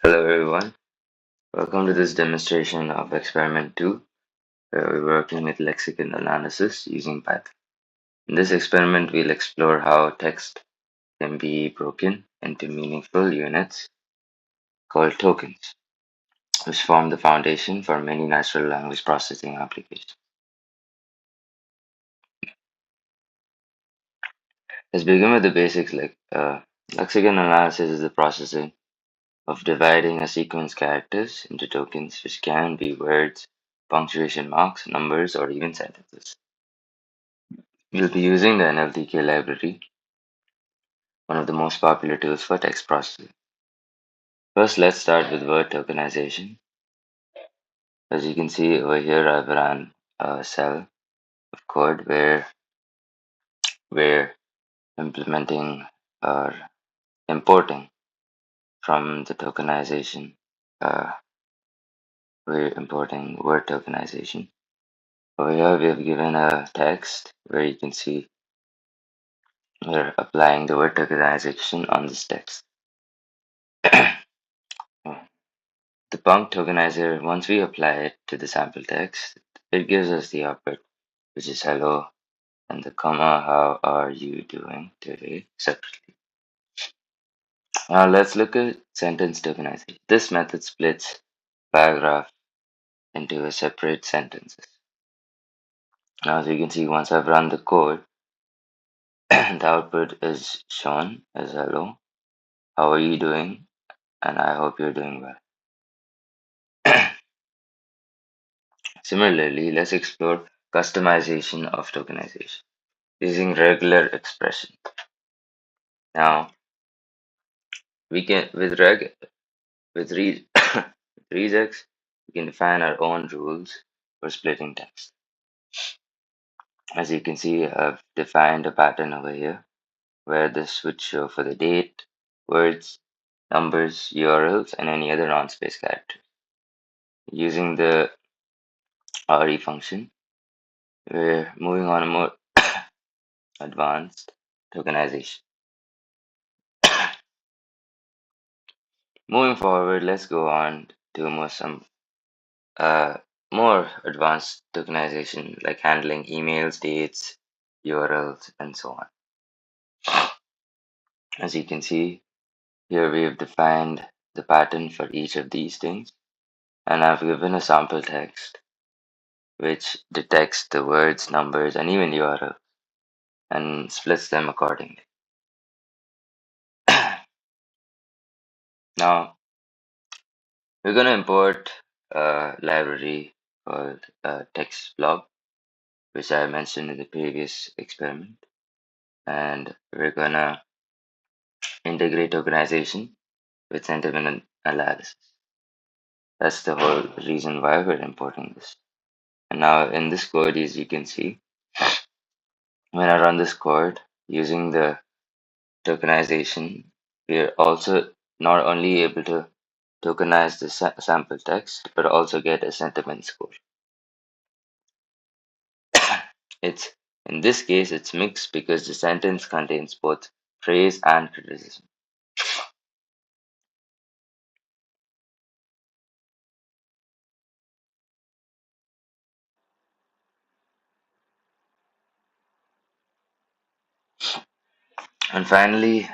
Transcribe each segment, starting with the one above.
Hello everyone, welcome to this demonstration of experiment 2 where we're working with lexical analysis using Python. In this experiment we'll explore how text can be broken into meaningful units called tokens, which form the foundation for many natural language processing applications. Let's begin with the basics. Lexical analysis is the processing of dividing a sequence characters into tokens, which can be words, punctuation marks, numbers, or even sentences. We'll be using the NLTK library, one of the most popular tools for text processing. First, let's start with word tokenization. As you can see over here, I've run a cell of code where we're implementing or importing from the tokenization. Uh, we're importing word tokenization. Over here, we have given a text where you can see we're applying the word tokenization on this text. The punct tokenizer, once we apply it to the sample text, it gives us the output, which is hello and the comma, how are you doing today, separately. Now let's look at sentence tokenization. This method splits paragraph into a separate sentences. Now as you can see, once I've run the code, the output is shown as hello, how are you doing, and I hope you're doing well. Similarly, let's explore customization of tokenization using regular expression. Now we can with regex we can define our own rules for splitting text. As you can see, I've defined a pattern over here where this would show for the date, words, numbers, URLs, and any other non-space characters. Using the RE function, we're moving on a more advanced tokenization. Moving forward, let's go on to uh, more advanced tokenization, like handling emails, dates, URLs, and so on. As you can see, here we have defined the pattern for each of these things, and I've given a sample text which detects the words, numbers, and even URL and splits them accordingly. Now, we're going to import a library called text blob, which I mentioned in the previous experiment, and we're going to integrate tokenization with sentiment analysis. That's the whole reason why we're importing this. And now in this code, as you can see, when I run this code using the tokenization, we're also not only able to tokenize the sample text, but also get a sentiment score. It's in this case, it's mixed because the sentence contains both praise and criticism. And finally,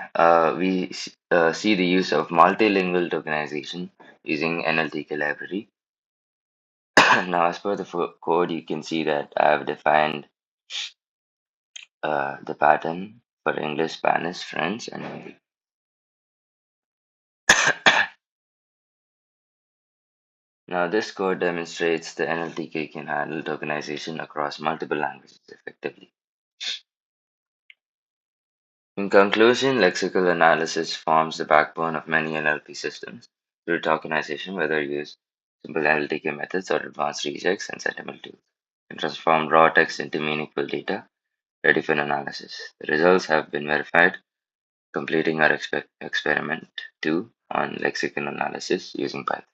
we see the use of multilingual tokenization using NLTK library. Now, as per the code, you can see that I have defined the pattern for English, Spanish, French, and Hindi. Now, this code demonstrates the NLTK can handle tokenization across multiple languages effectively. In conclusion, lexical analysis forms the backbone of many NLP systems. Through tokenization, whether used simple NLTK methods or advanced rejects and sentiment tools, can transform raw text into meaningful data ready for analysis. The results have been verified, completing our experiment 2 on lexical analysis using Python.